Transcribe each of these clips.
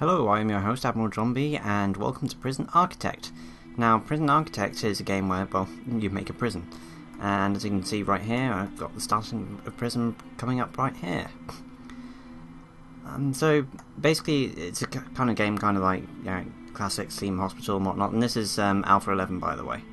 Hello, I'm your host Admiral John B, and welcome to Prison Architect. Now, Prison Architect is a game where, well, you make a prison. And as you can see right here, I've got the starting of prison coming up right here. So, basically, it's a kind of game kind of like, classic Steam Hospital and whatnot, and this is Alpha 11, by the way.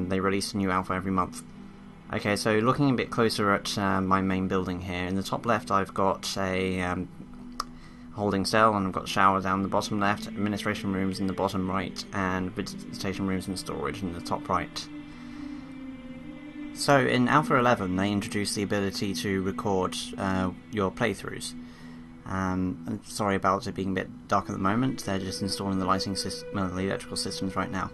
They release a new alpha every month. Okay, so looking a bit closer at my main building here, in the top left I've got a holding cell, and I've got shower down the bottom left, administration rooms in the bottom right, and visitation rooms and storage in the top right. So in Alpha 11 they introduced the ability to record your playthroughs. I'm sorry about it being a bit dark at the moment, they're just installing the lighting system, the electrical systems right now.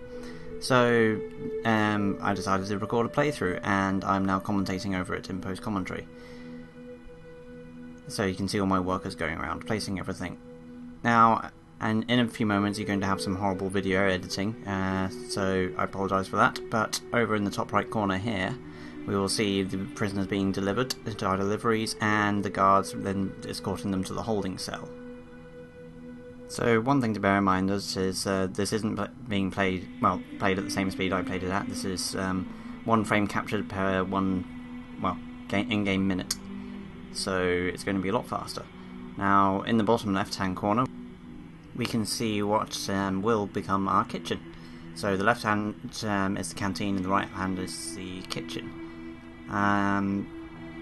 So I decided to record a playthrough, and I'm now commentating over it in post-commentary. So you can see all my workers going around, placing everything. Now, and in a few moments you're going to have some horrible video editing, so I apologise for that, but over in the top right corner here, we will see the prisoners being delivered into our deliveries, and the guards then escorting them to the holding cell. So one thing to bear in mind is this isn't being played at the same speed I played it at. This is one frame captured per in-game minute. So it's going to be a lot faster. Now, in the bottom left-hand corner, we can see what will become our kitchen. So the left hand is the canteen, and the right hand is the kitchen.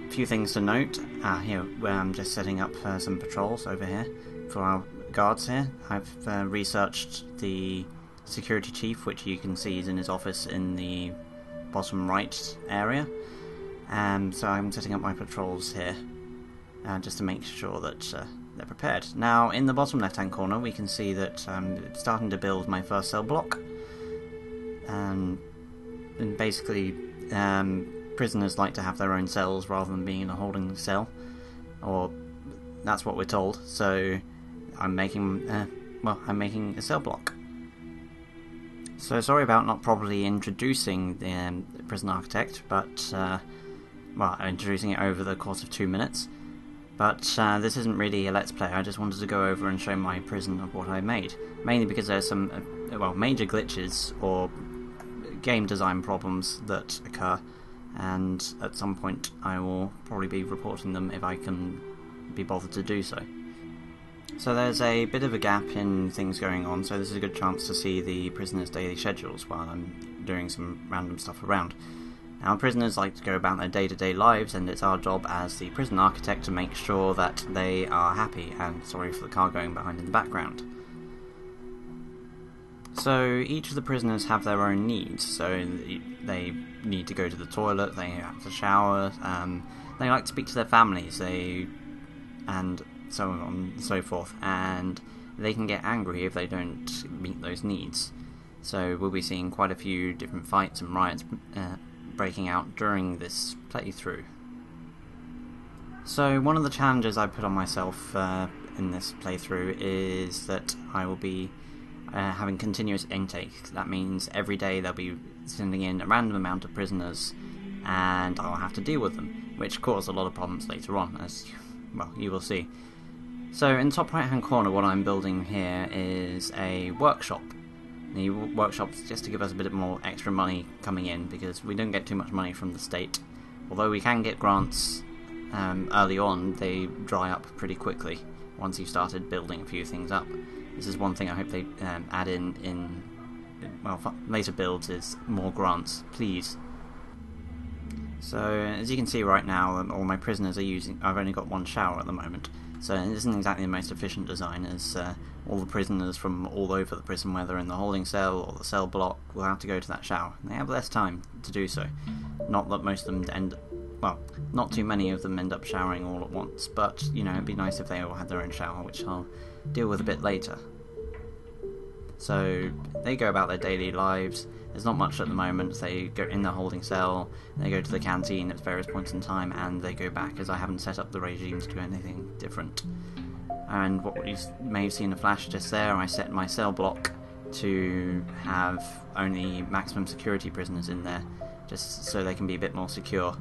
Few things to note. Here, where I'm just setting up some patrols over here for our guards here. I've researched the security chief, which you can see is in his office in the bottom right area. So I'm setting up my patrols here, just to make sure that they're prepared. Now, in the bottom left-hand corner, we can see that I'm starting to build my first cell block. And basically, prisoners like to have their own cells rather than being in a holding cell, or that's what we're told. So I'm making a cell block. So sorry about not properly introducing the Prison Architect, but I'm introducing it over the course of 2 minutes. But this isn't really a let's play. I just wanted to go over and show my prison of what I made, mainly because there's some major glitches or game design problems that occur, and at some point I will probably be reporting them if I can be bothered to do so. So there's a bit of a gap in things going on, so this is a good chance to see the prisoners' daily schedules while I'm doing some random stuff around. Now, prisoners like to go about their day-to-day lives, and it's our job as the prison architect to make sure that they are happy, and sorry for the car going behind in the background. So each of the prisoners have their own needs, so they need to go to the toilet, they have to shower, they like to speak to their families, and so on and so forth, and they can get angry if they don't meet those needs. So we'll be seeing quite a few different fights and riots breaking out during this playthrough. So one of the challenges I put on myself in this playthrough is that I will be having continuous intake. That means every day they'll be sending in a random amount of prisoners, and I'll have to deal with them, which cause a lot of problems later on, as you will see. So in the top right hand corner, what I'm building here is a workshop. The workshop's just to give us a bit more extra money coming in, because we don't get too much money from the state. Although we can get grants early on, they dry up pretty quickly once you've started building a few things up. This is one thing I hope they add in later builds, is more grants, please. So as you can see right now, all my prisoners are I've only got one shower at the moment. So it isn't exactly the most efficient design, as all the prisoners from all over the prison, whether in the holding cell or the cell block, will have to go to that shower. They have less time to do so. Not that most of them not too many of them end up showering all at once, but, it'd be nice if they all had their own shower, which I'll deal with a bit later. So they go about their daily lives. There's not much at the moment. They go in the holding cell, they go to the canteen at various points in time, and they go back, as I haven't set up the regime to do anything different. And what you may have seen a flash just there, I set my cell block to have only maximum security prisoners in there, just so they can be a bit more secure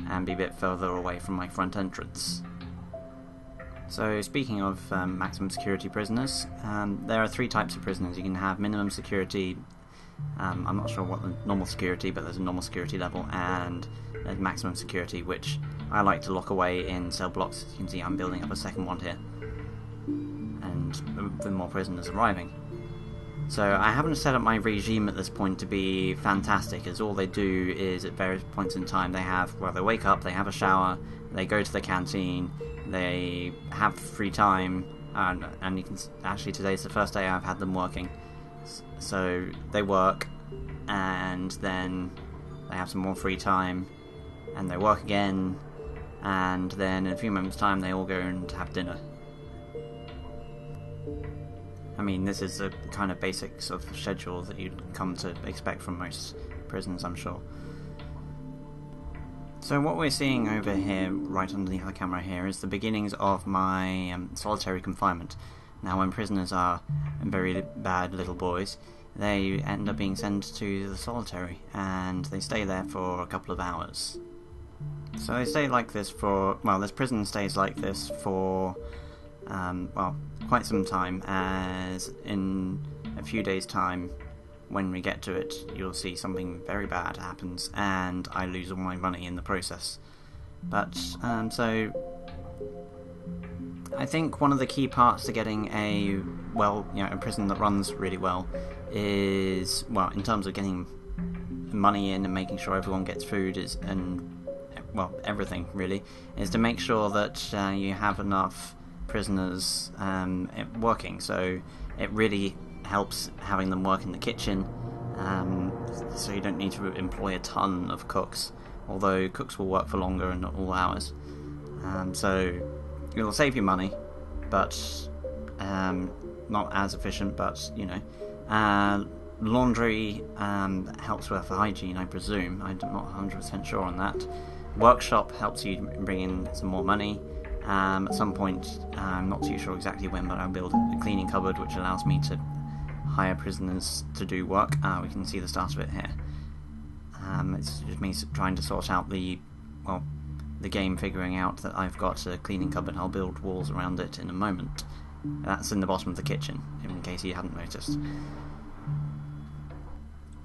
and be a bit further away from my front entrance. So speaking of maximum security prisoners, there are 3 types of prisoners. You can have minimum security, I'm not sure what the normal security, but there's a normal security level, and there's maximum security, which I like to lock away in cell blocks. As you can see, I'm building up a second one here, and with more prisoners arriving. So I haven't set up my regime at this point to be fantastic, as all they do is at various points in time they wake up, they have a shower, they go to the canteen, they have free time, and you can actually today's the first day I've had them working. So they work, and then they have some more free time, and they work again, and then in a few moments' time they all go and have dinner. I mean, this is the kind of basic sort of schedule that you'd come to expect from most prisons, I'm sure. So what we're seeing over here, right underneath the camera here, is the beginnings of my solitary confinement. Now, when prisoners are very bad little boys, they end up being sent to the solitary, and they stay there for a couple of hours. So they stay like this for, well, this prison stays like this for, quite some time, as in a few days' time, when we get to it, you'll see something very bad happens, and I lose all my money in the process. But, so I think one of the key parts to getting a prison that runs really well is, well, in terms of getting money in and making sure everyone gets food everything really, is to make sure that you have enough prisoners working. So it really helps having them work in the kitchen, so you don't need to employ a ton of cooks, although cooks will work for longer and not all hours. So it'll save you money, but not as efficient, but you know. Laundry helps with hygiene, I presume. I'm not 100% sure on that. Workshop helps you bring in some more money. At some point, I'm not too sure exactly when, but I'll build a cleaning cupboard which allows me to hire prisoners to do work. We can see the start of it here. It's just me trying to sort out the game, figuring out that I've got a cleaning cupboard. I'll build walls around it in a moment. That's in the bottom of the kitchen, in case you hadn't noticed.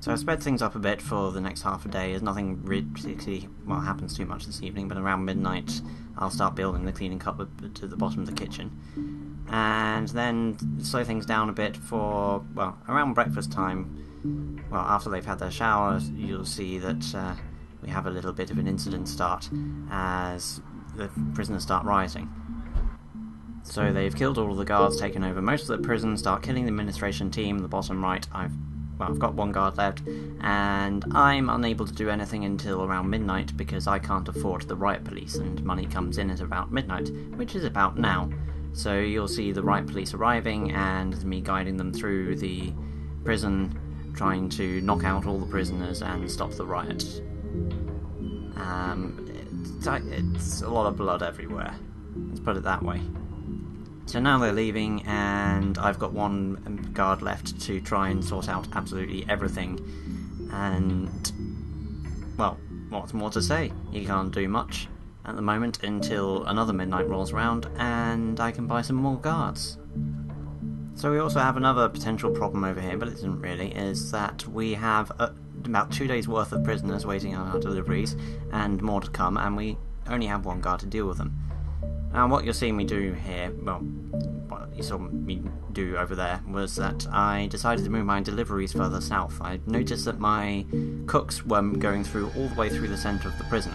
So I've sped things up a bit for the next half a day. There's nothing really particularly happens too much this evening, but around midnight I'll start building the cleaning cupboard to the bottom of the kitchen. And then slow things down a bit for, around breakfast time. Well, after they've had their showers, you'll see that we have a little bit of an incident start as the prisoners start rioting. So they've killed all of the guards, taken over most of the prison, start killing the administration team. The bottom right, I've got one guard left, and I'm unable to do anything until around midnight because I can't afford the riot police, and money comes in at about midnight, which is about now. So you'll see the riot police arriving and me guiding them through the prison, trying to knock out all the prisoners and stop the riot. It's a lot of blood everywhere, let's put it that way. So now they're leaving, and I've got one guard left to try and sort out absolutely everything. And, well, what's more to say? You can't do much at the moment until another midnight rolls around and I can buy some more guards. So we also have another potential problem over here, but it isn't really, is that we have about 2 days worth of prisoners waiting on our deliveries and more to come, and we only have one guard to deal with them. Now what you're seeing me do here, what you saw me do over there, was that I decided to move my deliveries further south. I noticed that my cooks were going through all the way through the centre of the prison.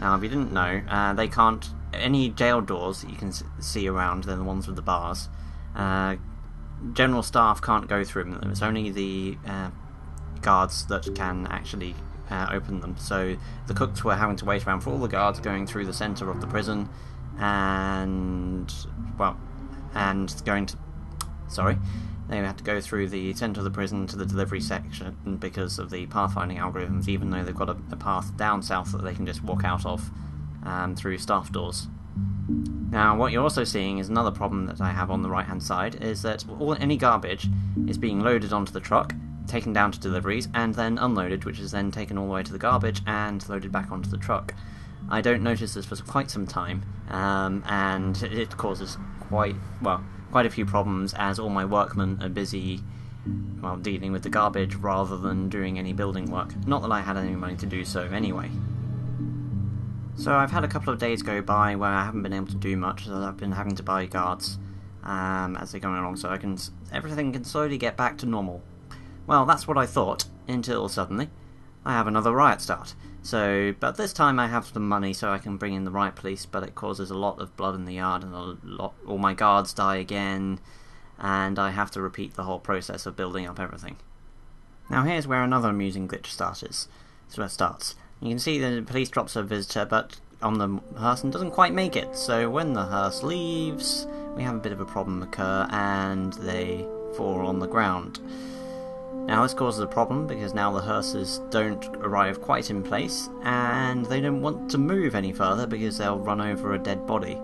Now if you didn't know, they can't, any jail doors that you can see around, they're the ones with the bars, general staff can't go through them. It's only the guards that can actually open them. So the cooks were having to wait around for all the guards going through the centre of the prison, they had to go through the centre of the prison to the delivery section because of the pathfinding algorithms, even though they've got a path down south that they can just walk out of through staff doors. Now what you're also seeing is another problem that I have on the right hand side, is that any garbage is being loaded onto the truck, taken down to deliveries, and then unloaded, which is then taken all the way to the garbage and loaded back onto the truck. I don't notice this for quite some time, and it causes quite a few problems, as all my workmen are busy, well, dealing with the garbage rather than doing any building work. Not that I had any money to do so anyway. So I've had a couple of days go by where I haven't been able to do much, so I've been having to buy guards as they're going along, so everything can slowly get back to normal. Well, that's what I thought, until suddenly I have another riot start. But this time I have some money so I can bring in the riot police, but it causes a lot of blood in the yard, and all my guards die again, and I have to repeat the whole process of building up everything. Now here's where another amusing glitch starts. You can see the police drops a visitor, but on the hearse and doesn't quite make it, so when the hearse leaves, we have a bit of a problem occur, and they fall on the ground. Now this causes a problem because now the hearses don't arrive quite in place, and they don't want to move any further because they'll run over a dead body.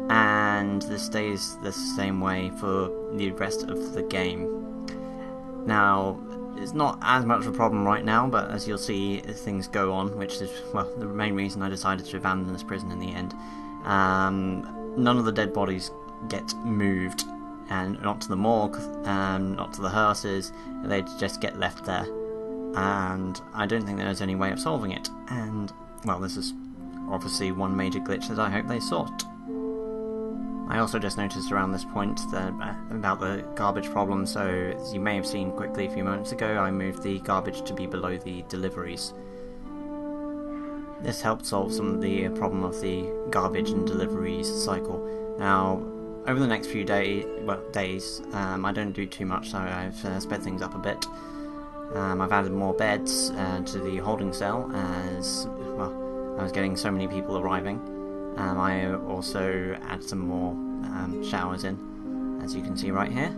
And this stays the same way for the rest of the game. Now, it's not as much of a problem right now, but as you'll see, things go on, which is, well, the main reason I decided to abandon this prison in the end. None of the dead bodies get moved, and not to the morgue, not to the hearses, they just get left there. And I don't think there's any way of solving it, and, well, this is obviously one major glitch that I hope they sort. I also just noticed around this point about the garbage problem, so as you may have seen quickly a few moments ago, I moved the garbage to be below the deliveries. This helped solve some of the problem of the garbage and deliveries cycle. Now, over the next few days, I don't do too much, so I've sped things up a bit. I've added more beds to the holding cell, as, well, I was getting so many people arriving. I also add some more showers in, as you can see right here,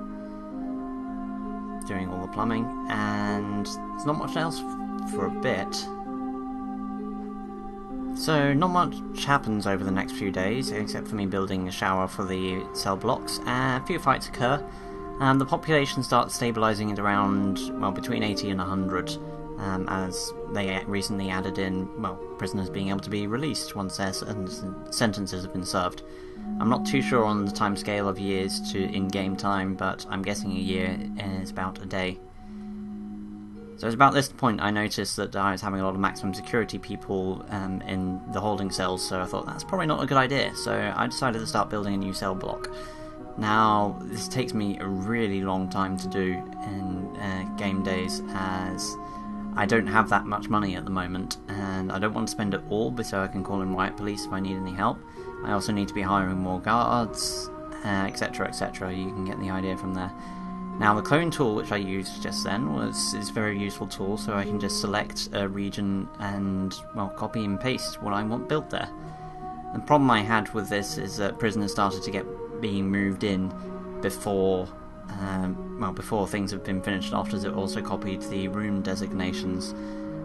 doing all the plumbing, and there's not much else for a bit. So not much happens over the next few days, except for me building a shower for the cell blocks. A few fights occur, and the population starts stabilising at around, well, between 80 and 100. As they recently added in, well, prisoners being able to be released once their sentences have been served. I'm not too sure on the time scale of years to in-game time, but I'm guessing a year is about a day. So it's about this point I noticed that I was having a lot of maximum security people in the holding cells, so I thought that's probably not a good idea, so I decided to start building a new cell block. Now, this takes me a really long time to do in game days, as I don't have that much money at the moment, and I don't want to spend it all so I can call in riot police if I need any help. I also need to be hiring more guards, etc, etc. You can get the idea from there. Now, the clone tool, which I used just then, is a very useful tool, so I can just select a region and, well, copy and paste what I want built there. The problem I had with this is that prisoners started to being moved in before things have been finished off, as it also copied the room designations.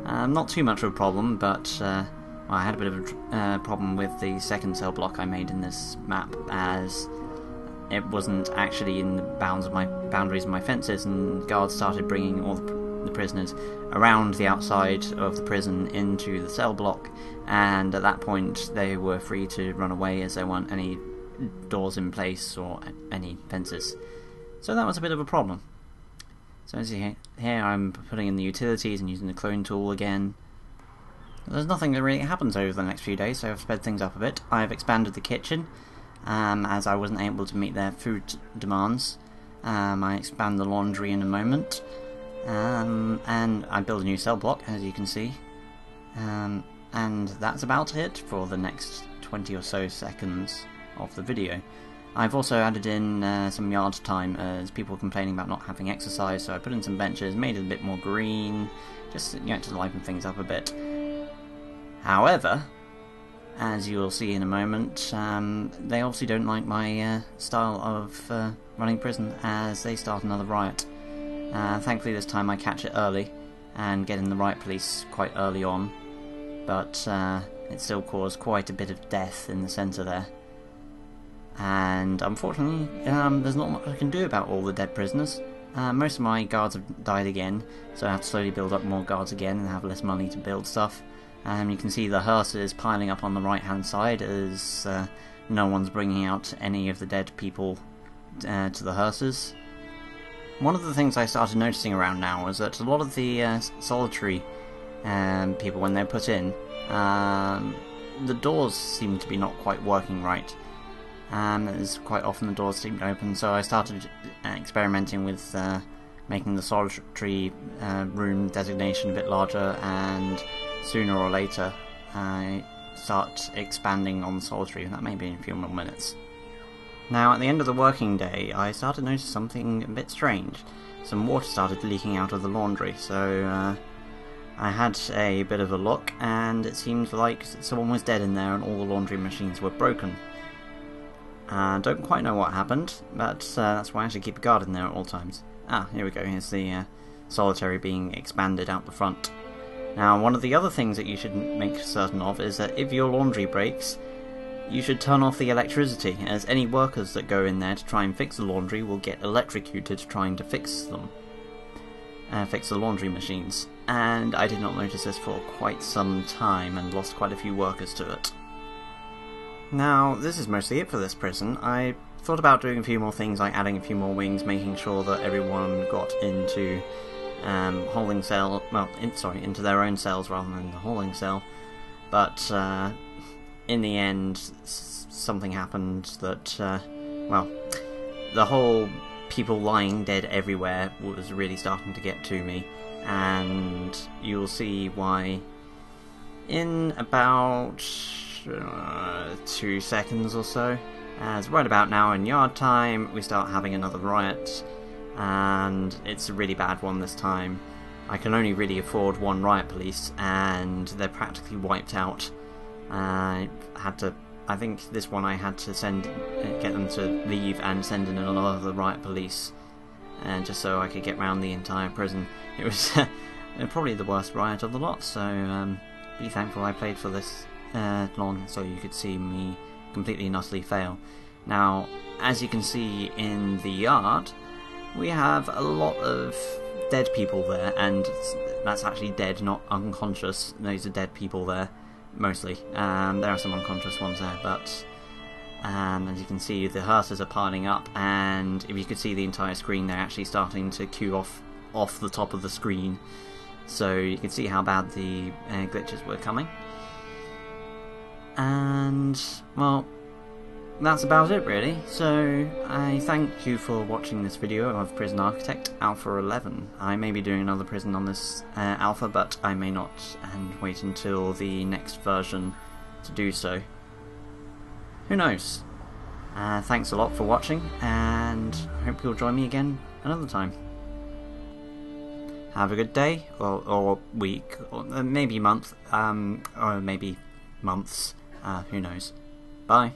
Not too much of a problem, but I had a bit of a problem with the second cell block I made in this map, as it wasn't actually in the boundaries of my fences, and guards started bringing all the prisoners around the outside of the prison into the cell block, and at that point they were free to run away as there weren't any doors in place or any fences. So that was a bit of a problem. So as you see here, I'm putting in the utilities and using the clone tool again. There's nothing that really happens over the next few days, so I've sped things up a bit. I've expanded the kitchen, as I wasn't able to meet their food demands. I expand the laundry in a moment, and I build a new cell block, as you can see. And that's about it for the next 20 or so seconds of the video. I've also added in some yard time, as people were complaining about not having exercise, so I put in some benches, made it a bit more green, just to liven things up a bit. However, as you'll see in a moment, they obviously don't like my style of running prison, as they start another riot. Thankfully this time I catch it early and get in the riot police quite early on, but it still caused quite a bit of death in the centre there. And unfortunately, there's not much I can do about all the dead prisoners. Most of my guards have died again, so I have to slowly build up more guards again and have less money to build stuff. You can see the hearses piling up on the right hand side as no one's bringing out any of the dead people to the hearses. One of the things I started noticing around now is that a lot of the solitary people, when they're put in, the doors seem to be not quite working right. As quite often the doors seem to open, so I started experimenting with making the solitary room designation a bit larger, and sooner or later I start expanding on the solitary. That may be in a few more minutes. Now, at the end of the working day, I started to notice something a bit strange. Some water started leaking out of the laundry, so I had a bit of a look, and it seemed like someone was dead in there and all the laundry machines were broken. Don't quite know what happened, but that's why I should keep a guard in there at all times. Ah, here we go, here's the solitary being expanded out the front. Now, one of the other things that you should make certain of is that if your laundry breaks, you should turn off the electricity, as any workers that go in there to try and fix the laundry will get electrocuted trying to fix them. Fix the laundry machines. And I did not notice this for quite some time and lost quite a few workers to it. Now, this is mostly it for this prison. I thought about doing a few more things, like adding a few more wings, making sure that everyone got into holding cell, well, into their own cells rather than the holding cell. But in the end, something happened that, well, the whole people lying dead everywhere was really starting to get to me, and you'll see why in about 2 seconds or so. As right about now in yard time, we start having another riot, and it's a really bad one this time. I can only really afford one riot police, and they're practically wiped out. I think this one I had to get them to leave and send in another riot police, just so I could get round the entire prison. It was probably the worst riot of the lot, so be thankful I played for this long, so you could see me completely and utterly fail. Now, as you can see in the yard, we have a lot of dead people there, and that's actually dead, not unconscious. Those are dead people there. Mostly. There are some unconscious ones there, but as you can see, the hearses are piling up, and if you could see the entire screen, they're actually starting to queue off the top of the screen, so you can see how bad the glitches were coming. And, well, that's about it really. So I thank you for watching this video of Prison Architect Alpha 11. I may be doing another prison on this alpha, but I may not, and wait until the next version to do so. Who knows? Thanks a lot for watching, and hope you'll join me again another time. Have a good day, or week, or maybe month, or maybe months. Who knows? Bye.